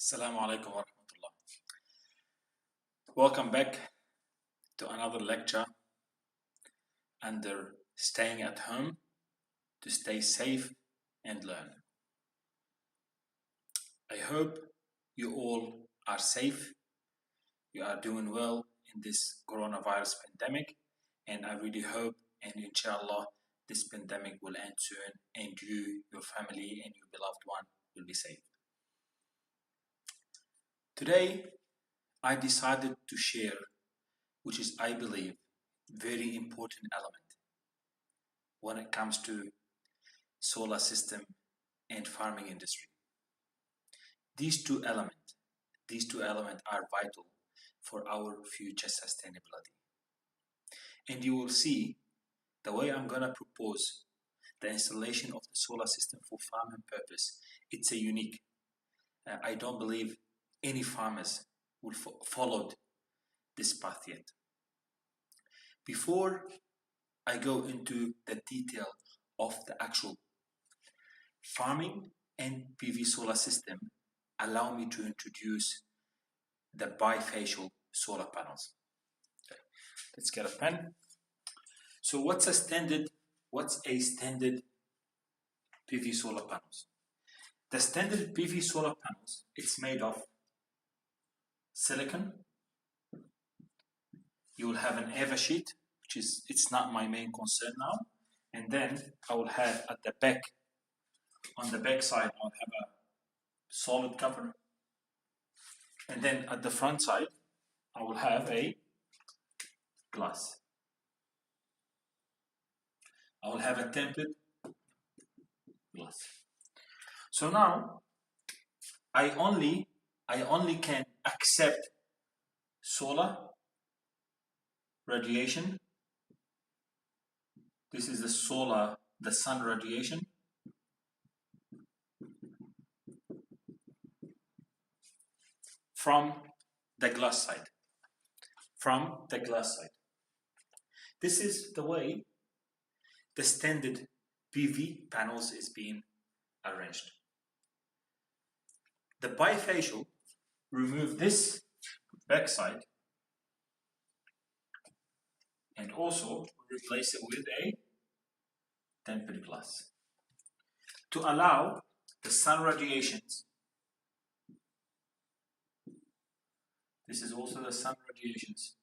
Assalamu alaikum wa rahmatullah. Welcome back to another lecture under staying at home to stay safe and learn. I hope you all are safe, you are doing well in this coronavirus pandemic, and I really hope and inshallah this pandemic will end soon and you, your family and your beloved one will be safe. Today, I decided to share, which is, I believe, very important element when it comes to solar system and farming industry. These two elements are vital for our future sustainability. And you will see the way I'm gonna propose the installation of the solar system for farming purpose. It's a unique. I don't believe any farmers will followed this path yet. Before I go into the detail of the actual farming and PV solar system, allow me to introduce the bifacial solar panels. Okay. Let's get a pen. So what's a standard PV solar panels? The standard PV solar panels, it's made of silicon. You will have an EVA sheet, which is, it's not my main concern now. And then I will have at the back, on the back side, I'll have a solid cover. And then at the front side, I will have a glass. I will have a tempered glass. So now, I only can accept solar radiation. This is the sun radiation. From the glass side. This is the way the standard PV panels is being arranged. The bifacial remove this backside and also replace it with a tempered glass to allow the sun radiations. This is also the sun radiations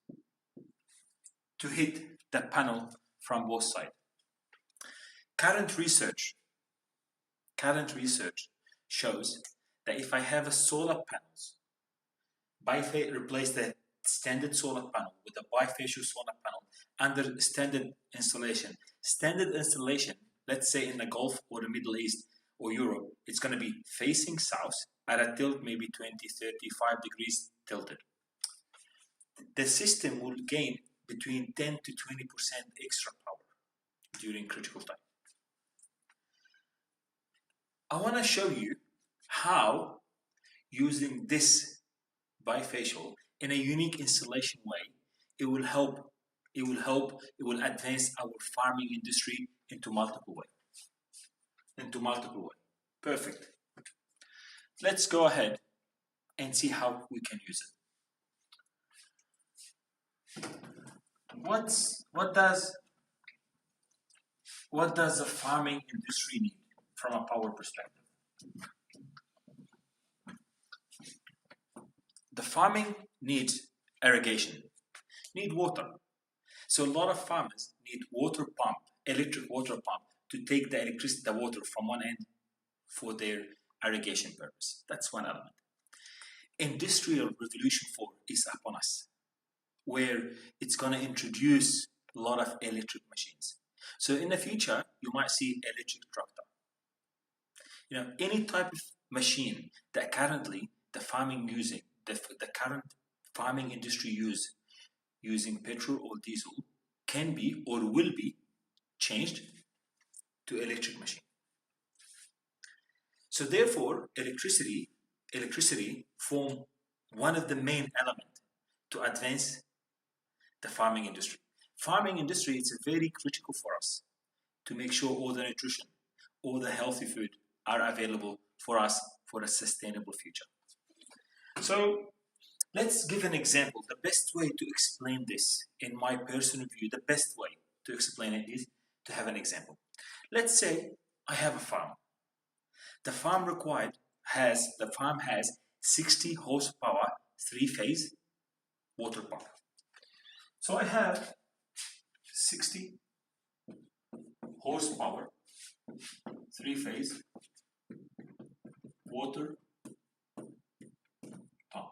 to hit the panel from both sides. Current research shows that if I have a solar panels, replace the standard solar panel with a bifacial solar panel under standard installation. Standard installation, let's say in the Gulf or the Middle East or Europe, it's going to be facing south at a tilt maybe 20, 35 degrees tilted. The system will gain between 10 to 20% extra power during critical time. I want to show you how using this bifacial in a unique installation way, it will advance our farming industry into multiple ways. Perfect. Let's go ahead and see how we can use it. What does the farming industry need from a power perspective? The farming needs irrigation, need water. So a lot of farmers need electric water pump to take the water from one end for their irrigation purpose. That's one element. Industrial Revolution 4 is upon us, where it's going to introduce a lot of electric machines. So in the future, you might see electric tractor. Any type of machine that currently the current farming industry using petrol or diesel can be or will be changed to electric machine. So therefore, electricity form one of the main elements to advance the farming industry. Farming industry is very critical for us to make sure all the nutrition, all the healthy food are available for us for a sustainable future. So let's give an example. The best way to explain this, in my personal view, the best way to explain it is to have an example. Let's say I have a farm. The farm has 60 horsepower 3-phase water pump. So I have 60 horsepower 3-phase water pump.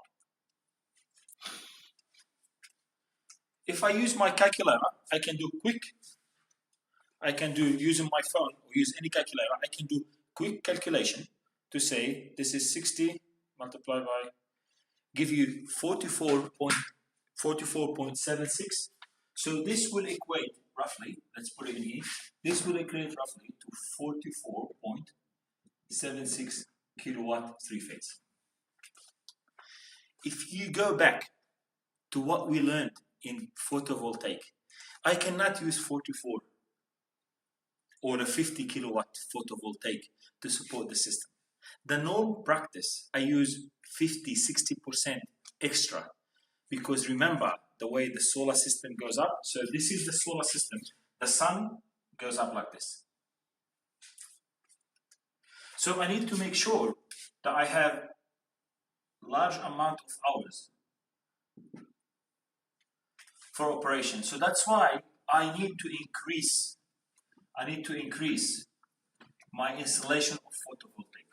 If I use my calculator, I can do using my phone or use any calculator, I can do quick calculation to say this is 60 multiplied by, give you 44.76. So this will equate roughly, let's put it in here, this will equate roughly to 44.76 kilowatt 3-phase. If you go back to what we learned in photovoltaic, I cannot use 44 or a 50 kilowatt photovoltaic to support the system. The norm practice, I use 50-60% extra, because remember the way the solar system goes up. So this is the solar system. The sun goes up like this. So I need to make sure that I have large amount of hours for operation. So that's why I need to increase my installation of photovoltaic.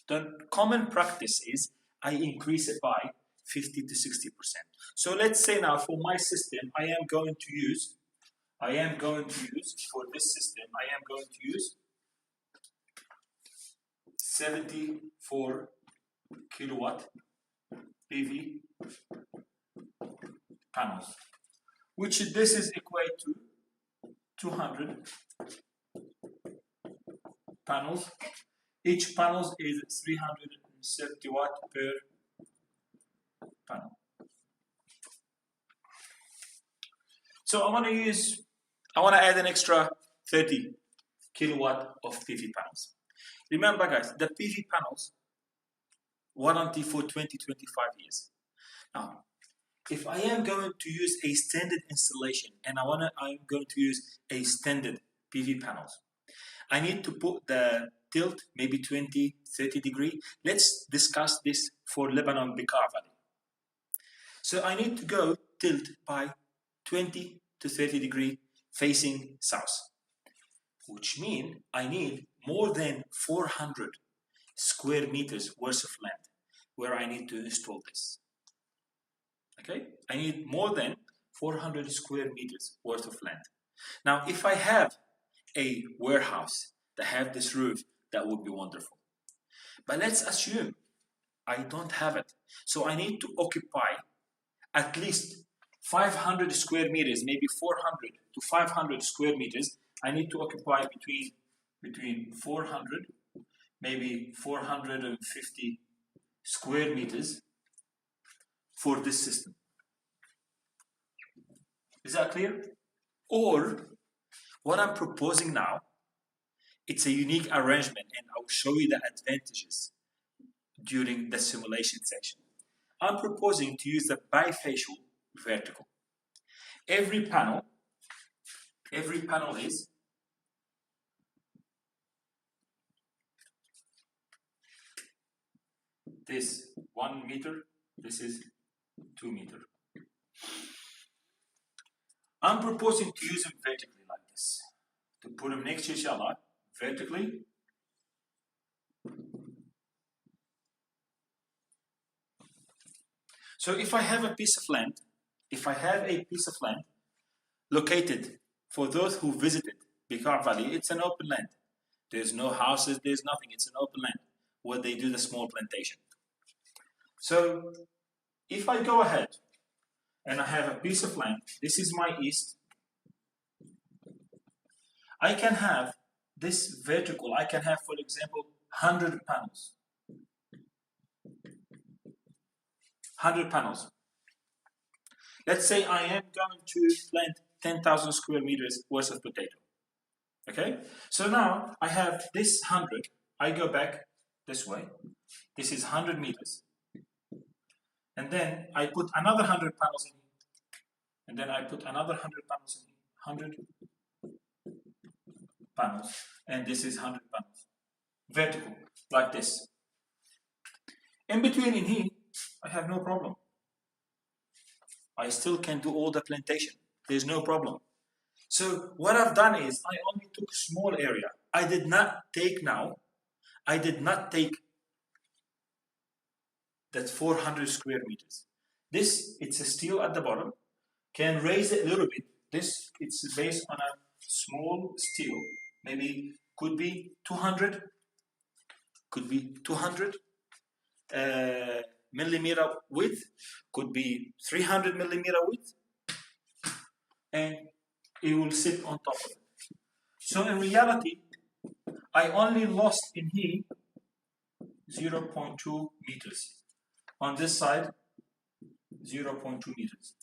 The common practice is I increase it by 50-60%. So let's say now for my system, I am going to use for this system, I am going to use 74 kilowatt PV panels, which this is equate to 200 panels. Each panel is 370 watt per panel. So I want to add an extra 30 kilowatt of PV panels. Remember guys, the PV panels warranty for 20-25 years. Now, if I am going to use a standard installation and I'm going to use a standard PV panels, I need to put the tilt maybe 20-30 degree. Let's discuss this for Lebanon Bekaa Valley. So I need to go tilt by 20 to 30 degree facing south, which means I need more than 400 square meters worth of land where I need to install this. Okay, I need more than 400 square meters worth of land. Now, if I have a warehouse that have this roof, that would be wonderful. But let's assume I don't have it. So I need to occupy at least 500 square meters, maybe 400 to 500 square meters. I need to occupy between 400, maybe 450 square meters for this system. Is that clear? Or what I'm proposing now, it's a unique arrangement, and I will show you the advantages during the simulation section. I'm proposing to use the bifacial vertical. Every panel is this 1 meter, this is 2 meter. I'm proposing to use them vertically like this, to put them next to each other vertically. So if I have a piece of land, located, for those who visited Bekaa Valley, it's an open land. There's no houses, there's nothing, it's an open land where they do the small plantation. So if I go ahead and I have a piece of land, this is my east, I can have this vertical, I can have, for example, 100 panels. 100 panels. Let's say I am going to plant 10,000 square meters worth of potato. Okay? So now I have this 100, I go back this way. This is 100 meters. And then I put another 100 panels in here. And then I put another 100 panels in here. 100 panels. And this is 100 panels. Vertical, like this. In between in here, I have no problem. I still can do all the plantation. There's no problem. So what I've done is I only took small area. I did not take that 400 square meters. This, it's a steel at the bottom. Can raise it a little bit. This, it's based on a small steel. Maybe could be 200. Could be 200 millimeter width. Could be 300 millimeter width. And it will sit on top of it. So in reality, I only lost in here 0.2 meters. On this side, 0.2 meters.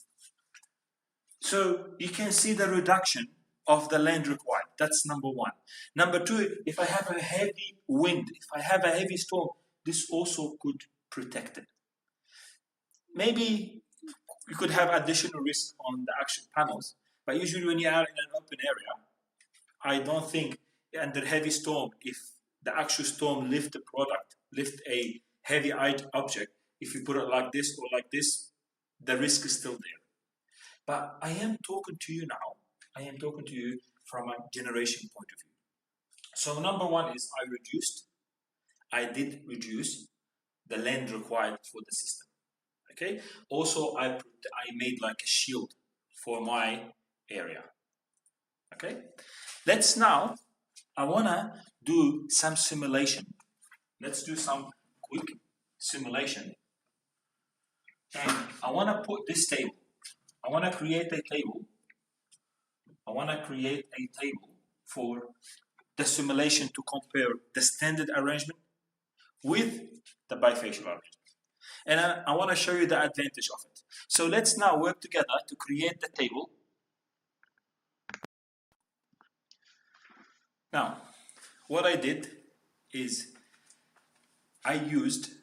So you can see the reduction of the land required. That's number one. Number two, if I have a heavy wind, if I have a heavy storm, this also could protect it. Maybe you could have additional risk on the actual panels, but usually when you are in an open area, I don't think under heavy storm, if the actual storm lift a heavy object, if you put it like this or like this, the risk is still there. But I am talking to you now. I am talking to you from a generation point of view. So number one is I did reduce the land required for the system. Okay. Also, I made like a shield for my area. Okay. Let's now, I wanna do some simulation. Let's do some quick simulation. And I wanna put this table. I wanna create a table. I wanna create a table for the simulation to compare the standard arrangement with the bifacial arrangement. And I want to show you the advantage of it. So let's now work together to create the table. Now, what I did is I used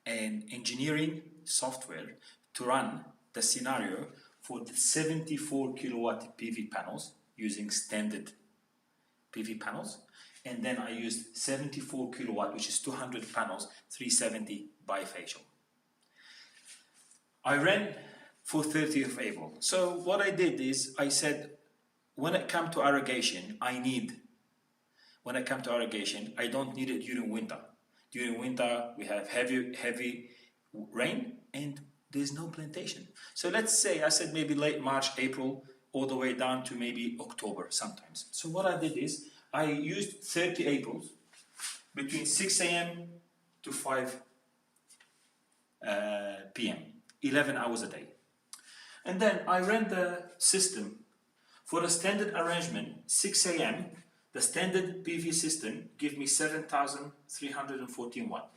an engineering software to run the scenario for the 74 kilowatt PV panels using standard PV panels. And then I used 74 kilowatt, which is 200 panels, 370 bifacial. I ran for 30th of April. So what I did is I said, when it comes to irrigation, I don't need it during winter. During winter, we have heavy rain and there's no plantation. So let's say, I said maybe late March, April, all the way down to maybe October sometimes. So what I did is I used 30 Aprils between 6 a.m. to 5 p.m. 11 hours a day. And then I ran the system for the standard arrangement, 6 a.m. The standard PV system gives me 7,314 watt.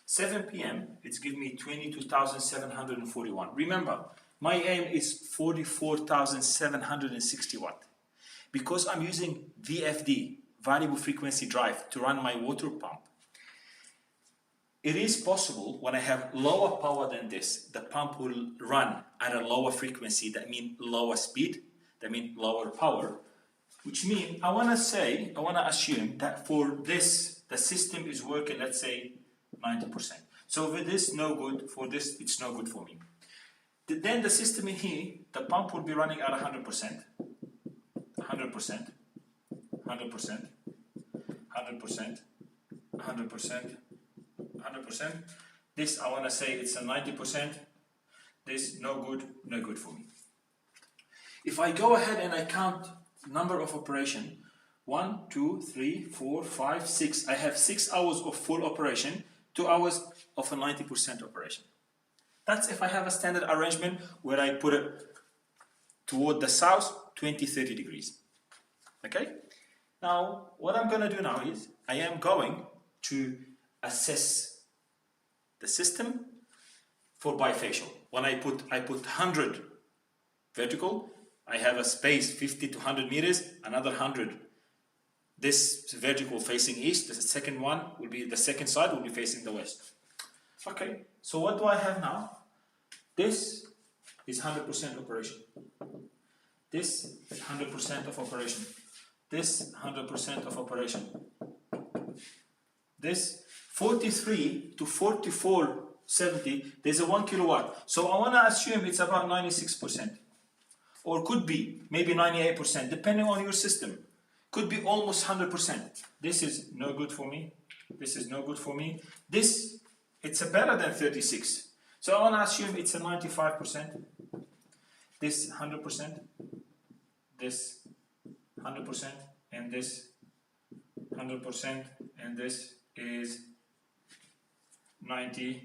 7 p.m. it's giving me 22,741. Remember, my aim is 44,760 watt. Because I'm using VFD, variable frequency drive, to run my water pump, it is possible when I have lower power than this, the pump will run at a lower frequency, that means lower speed, that means lower power, which means I want to assume that for this, the system is working, let's say 90%. So with this, no good, for this, it's no good for me. Then the system in here, the pump will be running at 100%, 100%, 100%, 100%, 100%, 100%. This I want to say it's a 90%. This no good for me. If I go ahead and I count number of operation, 1, 2, 3, 4, 5, 6. I have 6 hours of full operation, 2 hours of a 90% operation. That's if I have a standard arrangement where I put it toward the south, 20, 30 degrees. Okay? Now, what I'm going to do now is I am going to assess the system for bifacial. When I put 100 vertical, I have a space 50 to 100 meters, another 100. This vertical facing east, the second one will be, the second side will be facing the west. Okay, so what do I have now? This is 100% operation. This is 100% of operation. This 100% of operation. This 43 to 4470, there's a 1 kilowatt. So I want to assume it's about 96%. Or could be maybe 98%, depending on your system. Could be almost 100%. This is no good for me. This is no good for me. This, it's a better than 36. So I want to assume it's a 95%. This 100%. This 100%. And this 100%. And this is 95%.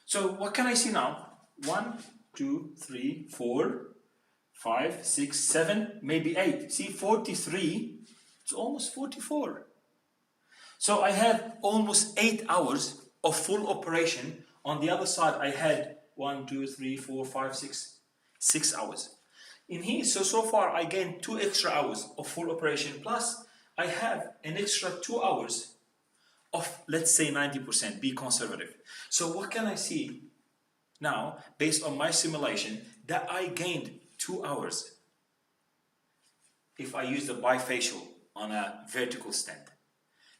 So what can I see now? 1, 2, 3, 4, 5, 6, 7, maybe 8. See, 43, it's almost 44. So I had almost 8 hours of full operation. On the other side, I had 1, 2, 3, 4, 5, 6 hours. In here, so far, I gained 2 extra hours of full operation, plus I have an extra 2 hours of, let's say, 90%, be conservative. So what can I see now, based on my simulation, that I gained 2 hours if I use the bifacial on a vertical stand?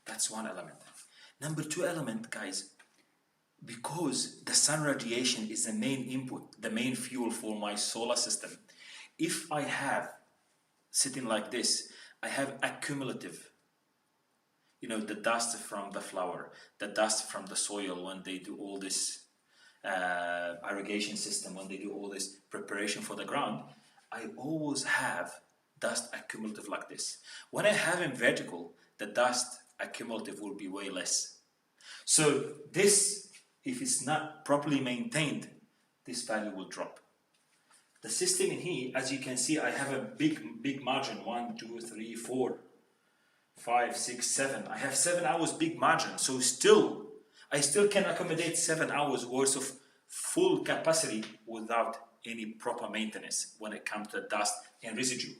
That's one element. Number 2 element, guys, because the sun radiation is the main input, the main fuel for my solar system, if I have, sitting like this, I have accumulative, you know, the dust from the flower, the dust from the soil when they do all this irrigation system, when they do all this preparation for the ground, I always have dust accumulative like this. When I have in vertical, the dust accumulative will be way less. So this, if it's not properly maintained, this value will drop. The system in here, as you can see, I have a big margin, 1, 2, 3, 4, 5, 6, 7. I have 7 hours big margin, so I still can accommodate 7 hours worth of full capacity without any proper maintenance when it comes to dust and residue.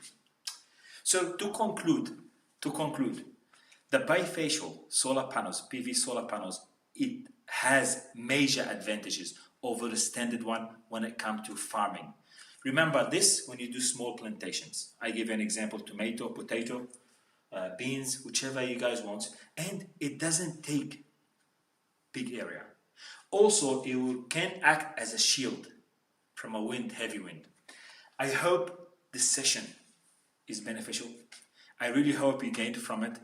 So to conclude, the bifacial solar panels, PV solar panels, it has major advantages over the standard one when it comes to farming. Remember this when you do small plantations. I give an example: tomato, potato, beans, whichever you guys want, and it doesn't take big area. Also, it can act as a shield from a wind, heavy wind. I hope this session is beneficial. I really hope you gained from it.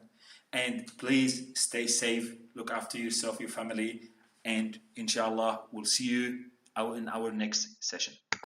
And please stay safe, look after yourself, your family, and inshallah, we'll see you in our next session.